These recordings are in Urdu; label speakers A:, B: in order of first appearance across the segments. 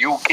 A: UK,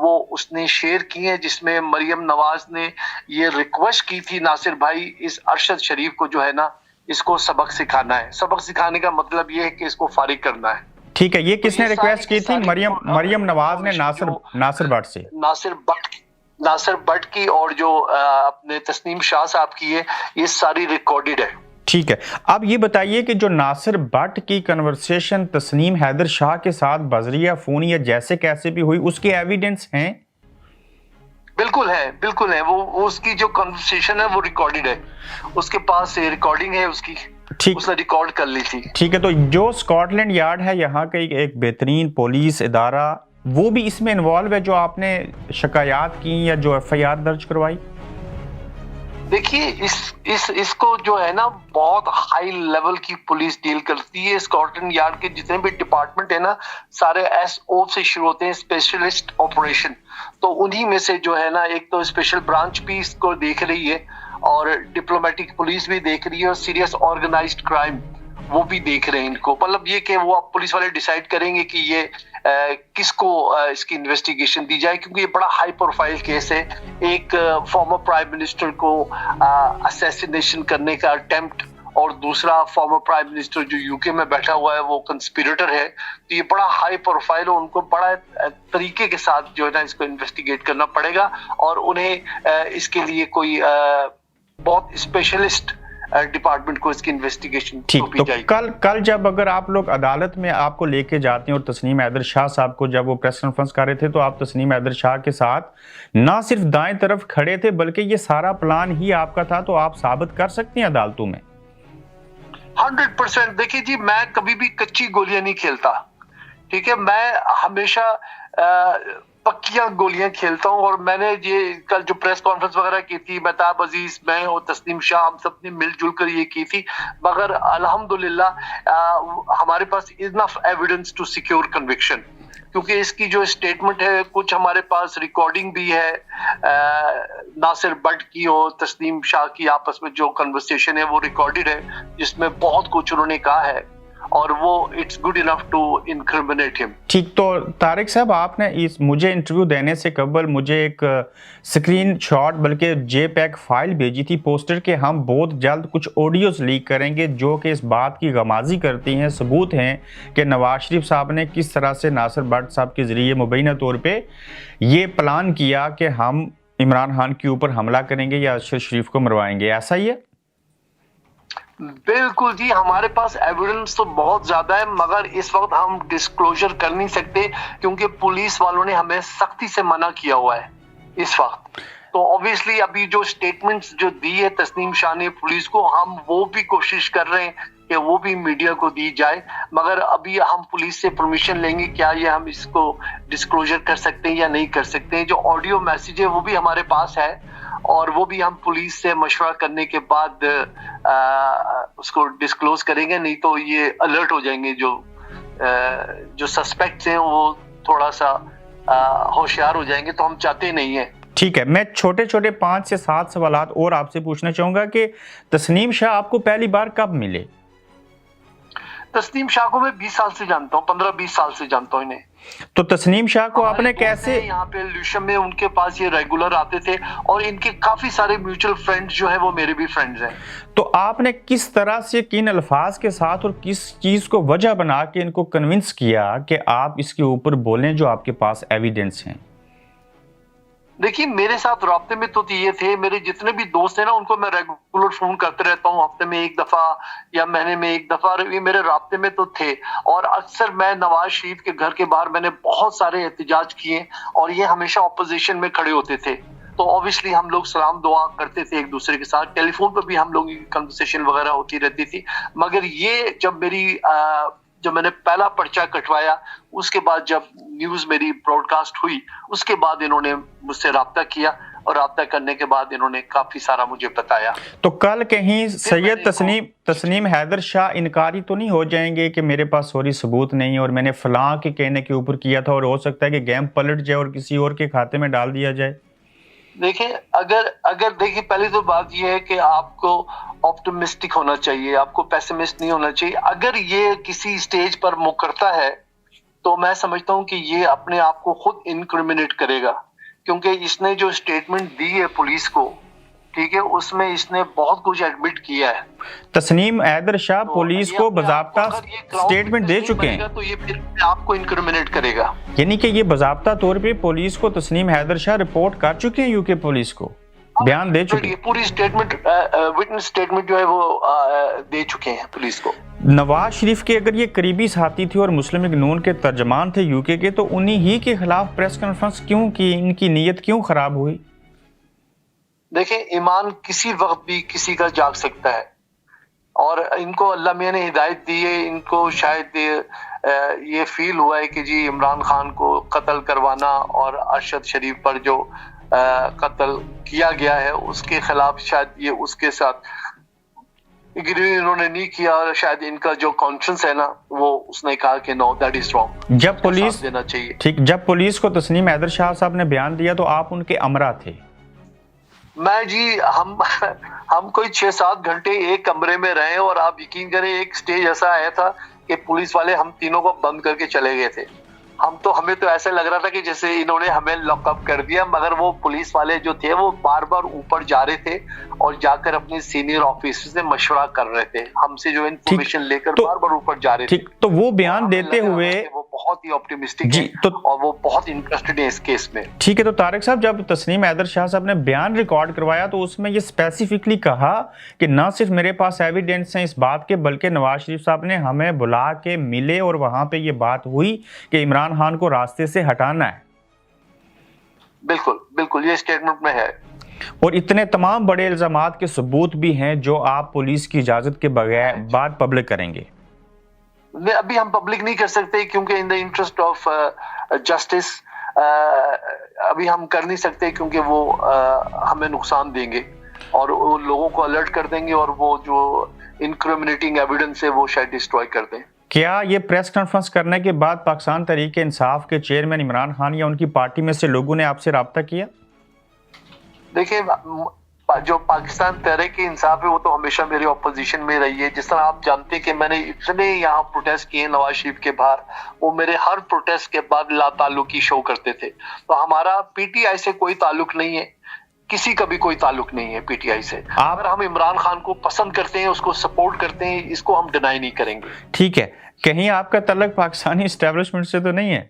A: وہ اس نے شیئر کی ہیں، جس میں مریم نواز نے یہ ریکویسٹ کی تھی ناصر بھائی اس ارشد شریف کو جو ہے نا اس کو سبق سکھانا ہے. سبق سکھانے کا مطلب یہ ہے کہ اس کو فارغ کرنا ہے.
B: ٹھیک ہے، یہ کس نے ریکویسٹ کی تھی؟ مریم نواز نے ناصر بٹ سے.
A: ناصر بٹ کی اور جو اپنے تسنیم شاہ صاحب کی ہے، یہ ساری ریکارڈڈ ہے.
B: ٹھیک ہے، اب یہ بتائیے کہ جو ناصر بٹ کی کنورسیشن تسنیم حیدر شاہ کے ساتھ بذریعہ فون یا جیسے کیسے بھی ہوئی، اس کے ایویڈنس ہیں؟
A: بالکل ہے. وہ اس کی جو کنورسیشن ہے وہ ریکارڈڈ ہے. اس کے پاس ریکارڈنگ ہے اس کی، اس نے ریکارڈ کر لی تھی.
B: ٹھیک ہے، تو جو اسکاٹ لینڈ یارڈ ہے یہاں کا ایک بہترین پولیس ادارہ، وہ بھی اس میں انوالو ہے جو آپ نے شکایات کی یا جو ایف آئی آر درج کروائی؟
A: دیکھیے اس کو جو ہے نا بہت ہائی لیول کی پولیس ڈیل کرتی ہے. اسکاٹ لینڈ یارڈ کے جتنے بھی ڈپارٹمنٹ ہیں نا، سارے ایس او سے شروع ہوتے ہیں، اسپیشلسٹ آپریشن. تو انہی میں سے جو ہے نا ایک تو اسپیشل برانچ بھی اس کو دیکھ رہی ہے، اور ڈپلومیٹک پولیس بھی دیکھ رہی ہے، اور سیریس آرگنائزڈ کرائم وہ بھی دیکھ رہے ہیں ان کو. مطلب یہ کہ وہ پولیس والے ڈیسائیڈ کریں گے کہ یہ کس کو اس کی انویسٹیگیشن دی جائے، کیونکہ یہ بڑا ہائی پروفائل کیس ہے. ایک فارمر پرائم منسٹر کو اسیسینیشن کرنے کا اٹیمپٹ، اور دوسرا فارمر پرائم منسٹر جو یو کے میں بیٹھا ہوا ہے وہ کنسپیریٹر ہے. تو یہ بڑا ہائی پروفائل ہے، ان کو بڑا طریقے کے ساتھ جو ہے نا اس کو انویسٹیگیٹ کرنا پڑے گا، اور انہیں اس کے لیے کوئی بہت اسپیشلسٹ ڈپارٹمنٹ کو اس کی انویسٹیگیشن
B: ٹھیک. تو کل جب اگر آپ لوگ عدالت میں آپ کو لے کے جاتے ہیں اور تسنیم حیدر شاہ صاحب کو جب وہ پریس کانفرنس کر رہے تھے، تو آپ تسنیم حیدر شاہ کے ساتھ نہ صرف دائیں طرف کھڑے تھے بلکہ یہ سارا پلان ہی آپ کا تھا، تو آپ ثابت کر سکتے ہیں عدالتوں میں؟
A: 100%. دیکھیے جی، میں کبھی بھی کچی گولیاں نہیں کھیلتا. ٹھیک ہے، میں ہمیشہ پکیاں گولیاں کھیلتا ہوں. اور میں نے یہ کل جو پریس کانفرنس وغیرہ کی تھی، مہتاب عزیز، میں اور تسنیم شاہ، ہم سب نے مل جل کر یہ کی تھی. مگر الحمدللہ ہمارے پاس انف ایویڈنس ٹو سیکیور کنوکشن، کیونکہ اس کی جو اسٹیٹمنٹ ہے، کچھ ہمارے پاس ریکارڈنگ بھی ہے ناصر بٹ کی اور تسنیم شاہ کی آپس میں جو کنورسیشن ہے وہ ریکارڈڈ ہے، جس میں بہت کچھ انہوں نے کہا ہے، اور وہ اٹس گڈ انف ٹو انکریمنیٹ ہم.
B: ٹھیک. تو طارق صاحب، آپ نے مجھے انٹرویو دینے سے قبل مجھے ایک سکرین شاٹ بلکہ جے پیک فائل بھیجی تھی پوسٹر کے ہم بہت جلد کچھ آڈیوز لیک کریں گے جو کہ اس بات کی غمازی کرتی ہیں، ثبوت ہیں کہ نواز شریف صاحب نے کس طرح سے ناصر بٹ صاحب کے ذریعے مبینہ طور پہ یہ پلان کیا کہ ہم عمران خان کے اوپر حملہ کریں گے یا ارشد شریف کو مروائیں گے. ایسا ہی ہے؟
A: بالکل جی، ہمارے پاس ایویڈنس تو بہت زیادہ ہے، مگر اس وقت ہم ڈسکلوجر کر نہیں سکتے کیونکہ پولیس والوں نے ہمیں سختی سے منع کیا ہوا ہے اس وقت. تو obviously ابھی جو سٹیٹمنٹس جو دی ہے تسنیم شاہ نے پولیس کو، ہم وہ بھی کوشش کر رہے ہیں کہ وہ بھی میڈیا کو دی جائے، مگر ابھی ہم پولیس سے پرمیشن لیں گے کیا یہ ہم اس کو ڈسکلوجر کر سکتے ہیں یا نہیں کر سکتے ہیں. جو آڈیو میسیج ہے وہ بھی ہمارے پاس ہے، اور وہ بھی ہم پولیس سے مشورہ کرنے کے بعد اس کو ڈسکلوز کریں گے، نہیں تو یہ الرٹ ہو جائیں گے. جو سسپیکٹس ہیں وہ تھوڑا سا ہوشیار ہو جائیں گے، تو ہم چاہتے نہیں ہیں.
B: ٹھیک ہے، میں چھوٹے 5 سے 7 سوالات اور آپ سے پوچھنا چاہوں گا کہ تسنیم شاہ آپ کو پہلی بار کب ملے؟
A: تسنیم شاہ کو میں 20 سال سے جانتا ہوں، 15-20 سال سے جانتا ہوں انہیں.
B: تو تسنیم شاہ کو آپ نے کیسے؟
A: یہاں پہ لیوشم میں ان کے پاس یہ ریگولر آتے تھے، اور ان کے کافی سارے میوچل فرینڈز جو ہیں وہ میرے بھی فرینڈز ہیں.
B: تو آپ نے کس طرح سے کن الفاظ کے ساتھ اور کس چیز کو وجہ بنا کے ان کو کنونس کیا کہ آپ اس کے اوپر بولیں جو آپ کے پاس ایویڈنس ہیں؟
A: دیکھیے، میرے ساتھ رابطے میں تو یہ تھے، میرے جتنے بھی دوست ہیں نا ان کو میں ریگولر فون کرتے رہتا ہوں، ہفتے میں 1 دفعہ یا مہینے میں 1 دفعہ، یہ میرے رابطے میں تو تھے. اور اکثر میں نواز شریف کے گھر کے باہر میں نے بہت سارے احتجاج کیے، اور یہ ہمیشہ اپوزیشن میں کھڑے ہوتے تھے. تو obviously ہم لوگ سلام دعا کرتے تھے ایک دوسرے کے ساتھ، ٹیلی فون پہ بھی ہم لوگوں کی کنورسیشن وغیرہ ہوتی رہتی تھی. مگر یہ جب میں نے پہلا پرچہ کٹوایا، اس کے بعد جب نیوز میری براڈ کاسٹ ہوئی، اس کے بعد انہوں نے مجھ سے رابطہ کیا، اور رابطہ کرنے کے بعد انہوں نے کافی سارا مجھے بتایا.
B: تو کل کہیں سید تسنیم حیدر شاہ انکاری تو نہیں ہو جائیں گے کہ میرے پاس سوری ثبوت نہیں اور میں نے فلاں کے کہنے کے اوپر کیا تھا، اور ہو سکتا ہے کہ گیم پلٹ جائے اور کسی اور کے کھاتے میں ڈال دیا جائے؟
A: دیکھیں، اگر دیکھیں، پہلی تو بات یہ ہے کہ آپ کو آپٹمسٹک ہونا چاہیے، آپ کو پیسمسٹ نہیں ہونا چاہیے. اگر یہ کسی سٹیج پر مکرتا ہے تو میں سمجھتا ہوں کہ یہ اپنے آپ کو خود انکریمنیٹ کرے گا، کیونکہ اس نے جو اسٹیٹمنٹ دی ہے پولیس کو، ٹھیک ہے، اس میں اس نے بہت کچھ ایڈمٹ کیا ہے۔
B: تسنیم حیدر شاہ پولیس کو باضابطہ سٹیٹمنٹ دے چکے ہیں،
A: تو یہ پھر آپ کو انکریمنیٹ کرے گا۔
B: یعنی کہ یہ باضابطہ طور پہ پولیس کو تسنیم حیدر شاہ رپورٹ کر چکے ہیں، یو کے پولیس کو بیان دے چکے ہیں،
A: پوری اسٹیٹمنٹ وٹنس اسٹیٹمنٹ جو ہے وہ دے چکے ہیں پولیس کو۔
B: نواز شریف کے اگر یہ قریبی ساتھی تھے اور مسلم لیگ نون کے ترجمان تھے یو کے تو انہی ہی کے خلاف پریس کانفرنس کیوں کی؟ ان کی نیت کیوں خراب ہوئی؟
A: دیکھیں، ایمان کسی وقت بھی کسی کا جاگ سکتا ہے، اور ان کو اللہ میاں نے ہدایت دی ہے، ان کو شاید یہ فیل ہوا ہے کہ جی عمران خان کو قتل کروانا اور ارشد شریف پر جو قتل کیا گیا ہے اس کے خلاف شاید یہ اس کے ساتھ اگری انہوں نے نہیں کیا، اور شاید ان کا جو کانشنس ہے نا وہ اس نے کہا کہ نو دیٹ از رانگ،
B: جب پولیس
A: دینا چاہیے۔
B: ٹھیک، جب پولیس کو تسنیم حیدر شاہ صاحب نے بیان دیا تو آپ ان کے امرا تھے؟
A: میں جی ہم کوئی 6-7 گھنٹے ایک کمرے میں رہے، اور آپ یقین کریں ایک سٹیج ایسا آیا تھا کہ پولیس والے ہم تینوں کو بند کر کے چلے گئے تھے۔ ہمیں تو ایسا لگ رہا تھا کہ جیسے انہوں نے ہمیں لاک اپ کر دیا، مگر وہ پولیس والے جو تھے وہ بار بار اوپر جا رہے تھے اور جا کر اپنی سینئر آفیسر سے مشورہ کر رہے تھے، ہم سے جو انفارمیشن لے کر بار بار اوپر جا رہے تھے۔
B: تو وہ بیان دیتے ہوئے
A: وہ بہت ہی آپٹیمسٹک ہے اور وہ بہت انٹرسٹڈ ہے اس کیس میں۔
B: ٹھیک ہے، تو طارق صاحب جب تسنیم حیدر شاہ صاحب نے بیان ریکارڈ کروایا تو اس میں یہ اسپیسیفکلی کہا کہ نہ صرف میرے پاس ایویڈنس ہیں اس بات کے، بلکہ نواز شریف صاحب نے ہمیں بلا کے ملے اور وہاں پہ یہ بات ہوئی کہ عمران خان کو راستے سے ہٹانا ہے۔
A: بالکل بالکل، یہ اسٹیٹمنٹ میں ہے،
B: اور اتنے تمام بڑے الزامات کے ثبوت بھی ہیں جو آپ پولیس کی اجازت کے بغیر بعد پبلک کریں گے۔
A: ابھی ہم پبلک نہیں کر سکتے کیونکہ ان دا انٹرسٹ آف جسٹس ابھی ہم کر نہیں سکتے، کیونکہ وہ ہمیں نقصان دیں گے اور لوگوں کو الرٹ کر دیں گے، اور وہ جو انکریمنیٹنگ ایویڈنس ہے وہ شاید ڈسٹروائے کر دیں۔
B: کیا یہ پریس کانفرنس کرنے کے بعد پاکستان تحریک انصاف کے چیئرمین عمران خان یا ان کی پارٹی میں سے لوگوں نے آپ سے رابطہ کیا؟
A: دیکھیں، جو پاکستان تحریک انصاف ہے وہ تو ہمیشہ میرے اپوزیشن میں رہی ہے۔ جس طرح آپ جانتے ہیں کہ میں نے اتنے یہاں پروٹیسٹ کیے نواز شریف کے باہر، وہ میرے ہر پروٹیسٹ کے بعد لا تعلقی شو کرتے تھے۔ تو ہمارا پی ٹی آئی سے کوئی تعلق نہیں ہے، کسی کا بھی کوئی تعلق نہیں ہے پی ٹی آئی سے۔ اگر ہم عمران خان کو پسند کرتے ہیں، اس کو سپورٹ کرتے ہیں، اس کو ہم ڈینائی نہیں کریں گے۔
B: ٹھیک ہے، کہیں آپ کا تعلق پاکستانی اسٹیبلشمنٹ سے تو نہیں ہے؟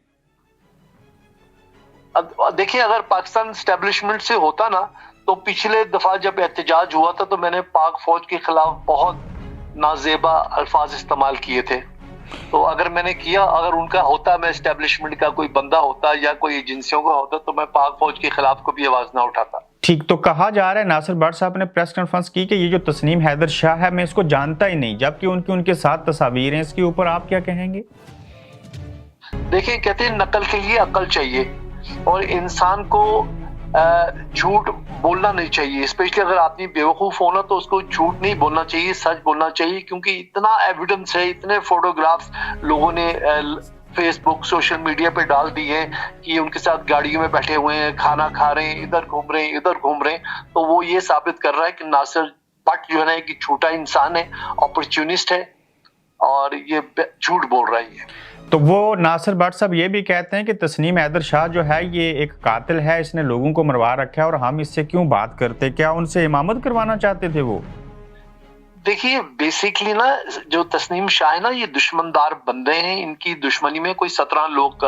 A: دیکھیں، اگر پاکستان اسٹیبلشمنٹ سے ہوتا نا تو پچھلے دفعہ جب احتجاج ہوا تھا تو میں نے پاک فوج کے خلاف بہت نازیبا الفاظ استعمال کیے تھے۔ تو اگر میں نے کیا، اگر ان کا ہوتا، میں اسٹیبلشمنٹ کا کوئی بندہ ہوتا یا کوئی ایجنسیوں کا ہوتا تو میں پاک فوج کے خلاف کبھی آواز نہ اٹھاتا۔
B: ٹھیک، تو کہا جا رہا ہے ناصر بٹ صاحب نے پریس کانفرنس کی کہ یہ جو تسنیم حیدر شاہ ہے میں اس کو جانتا ہی نہیں، جبکہ ان کے ساتھ تصاویر ہیں، اس کے اوپر آپ کیا کہیں گے؟
A: دیکھیں، کہتے ہیں نقل کے لیے عقل چاہیے، اور انسان کو جھوٹ بولنا نہیں چاہیے، اسپیشلی اگر آدمی بیوقوف ہونا تو اس کو جھوٹ نہیں بولنا چاہیے، سچ بولنا چاہیے، کیونکہ اتنا ایویڈنس ہے، اتنے فوٹوگرافز لوگوں نے فیس بک سوشل میڈیا پہ ڈال دی ہے کہ ان کے ساتھ گاڑیوں میں بیٹھے ہوئے ہیں، کھانا کھا رہے ہیں، ادھر گھوم رہے ہیں، ادھر گھوم رہے ہیں۔ تو وہ یہ ثابت کر رہا ہے کہ ناصر بٹ جو ہے نا ایک جھوٹا انسان ہے، اپرچونسٹ ہے، اور یہ جھوٹ بول رہا ہے۔
B: تو وہ ناصر بٹ صاحب یہ بھی کہتے ہیں کہ تسنیم حیدر شاہ جو ہے یہ ایک قاتل ہے، اس نے لوگوں کو مروا رکھا ہے اور ہم اس سے کیوں بات کرتے؟ کیا ان سے امامت کروانا چاہتے تھے وہ؟
A: دیکھیے، بیسیکلی نا جو تسنیم شاہ ہے نا یہ دشمندار بندے ہیں، ان کی دشمنی میں کوئی 17 لوگ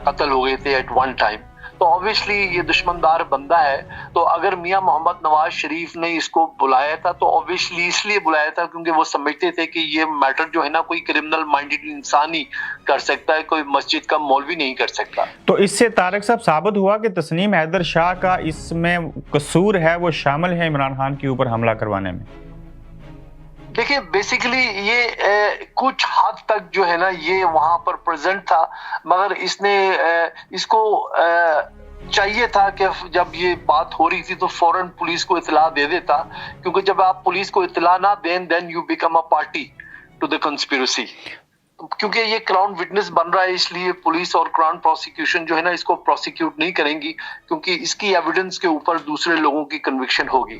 A: قتل ہو گئے تھے ایٹ ون ٹائم، تو obviously یہ دشمندار بندہ ہے۔ تو اگر میاں محمد نواز شریف نے اس کو بلایا تھا تو obviously اس لیے بلایا تھا کیونکہ وہ سمجھتے تھے کہ یہ میٹر جو ہے نا کوئی کرمنل مائنڈڈ انسان ہی کر سکتا ہے، کوئی مسجد کا مولوی نہیں کر سکتا۔
B: تو اس سے طارق صاحب ثابت ہوا کہ تسنیم حیدر شاہ کا اس میں قصور ہے، وہ شامل ہے عمران خان کے اوپر حملہ کروانے میں؟
A: دیکھیں، بیسیکلی یہ کچھ حد تک جو ہے نا یہ وہاں پر پریزنٹ تھا، مگر اس کو چاہیے تھا کہ جب یہ بات ہو رہی تھی تو فوراً پولیس کو اطلاع دے دیتا، کیونکہ جب آپ پولیس کو اطلاع نہ دیں then you become a party to the conspiracy, کیونکہ یہ کراؤن وٹنس بن رہا ہے، اس لیے پولیس اور کراؤن پروسیکیوشن جو ہے نا اس کو پروسیکیوٹ نہیں کریں گی، کیونکہ اس کی ایویڈنس کے اوپر دوسرے لوگوں کی کنوکشن ہوگی۔